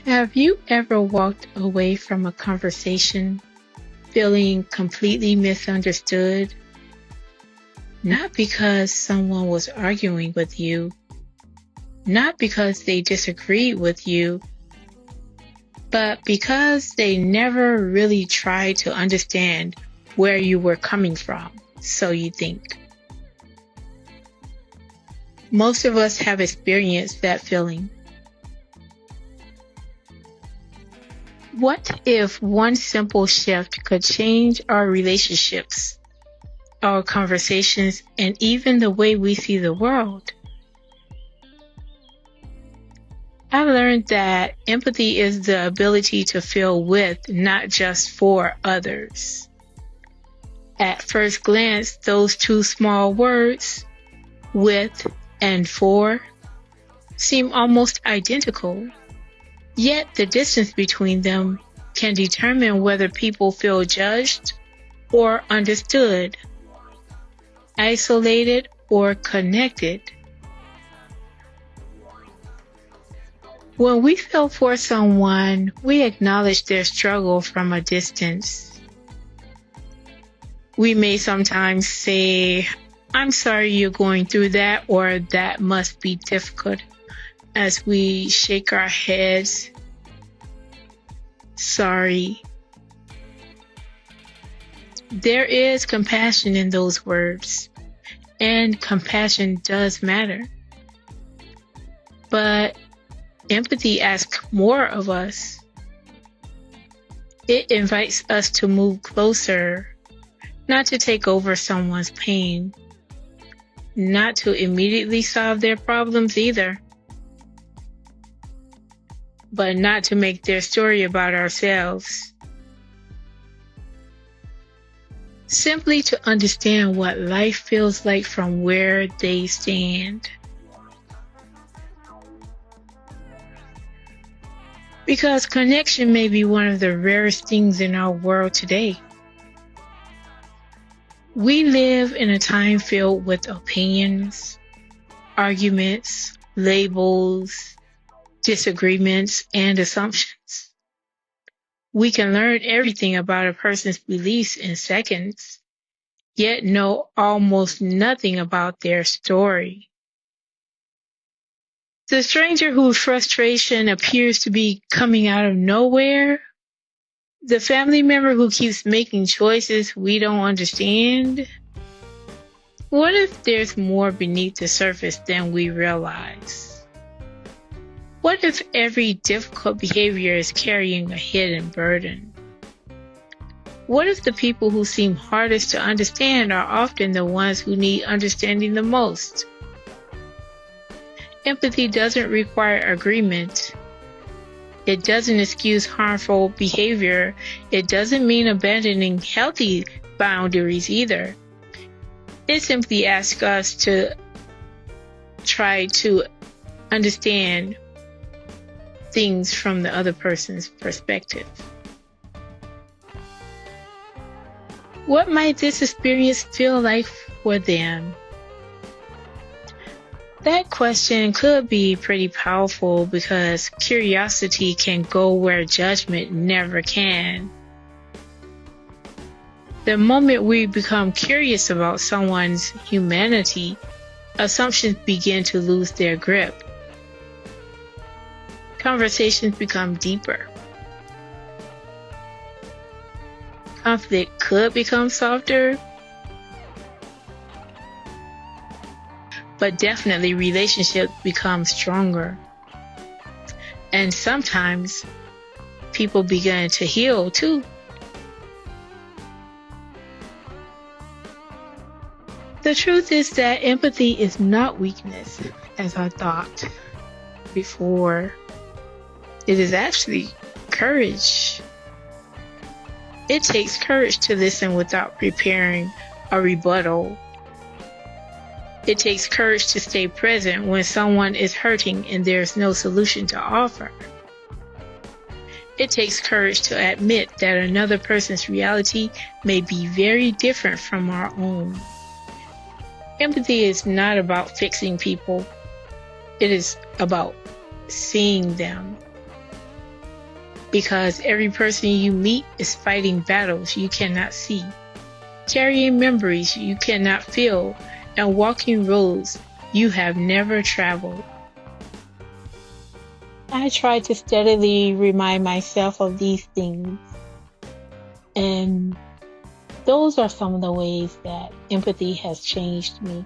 Have you ever walked away from a conversation feeling completely misunderstood? Not because someone was arguing with you, not because they disagreed with you, but because they never really tried to understand where you were coming from, so you think. Most of us have experienced that feeling. What if one simple shift could change our relationships, our conversations, and even the way we see the world? I learned that empathy is the ability to feel with, not just for others. At first glance, those two small words, with and for, seem almost identical. Yet the distance between them can determine whether people feel judged or understood, isolated or connected. When we feel for someone, we acknowledge their struggle from a distance. We may sometimes say, "I'm sorry you're going through that," or "that must be difficult," as we shake our heads. Sorry. There is compassion in those words, and compassion does matter. But empathy asks more of us. It invites us to move closer, not to take over someone's pain, not to immediately solve their problems either, but not to make their story about ourselves. Simply to understand what life feels like from where they stand. Because connection may be one of the rarest things in our world today. We live in a time filled with opinions, arguments, labels, disagreements, and assumptions. We can learn everything about a person's beliefs in seconds, yet know almost nothing about their story. The stranger whose frustration appears to be coming out of nowhere, the family member who keeps making choices we don't understand. What if there's more beneath the surface than we realize? What if every difficult behavior is carrying a hidden burden? What if the people who seem hardest to understand are often the ones who need understanding the most? Empathy doesn't require agreement. It doesn't excuse harmful behavior. It doesn't mean abandoning healthy boundaries either. It simply asks us to try to understand things from the other person's perspective. What might this experience feel like for them? That question could be pretty powerful because curiosity can go where judgment never can. The moment we become curious about someone's humanity, assumptions begin to lose their grip. Conversations become deeper. Conflict could become softer, but definitely relationships become stronger. And sometimes people begin to heal too. The truth is that empathy is not weakness, as I thought before. It is actually courage. It takes courage to listen without preparing a rebuttal. It takes courage to stay present when someone is hurting and there's no solution to offer. It takes courage to admit that another person's reality may be very different from our own. Empathy is not about fixing people. It is about seeing them. because every person you meet is fighting battles you cannot see, carrying memories you cannot feel, and walking roads you have never traveled. I try to steadily remind myself of these things, and those are some of the ways that empathy has changed me.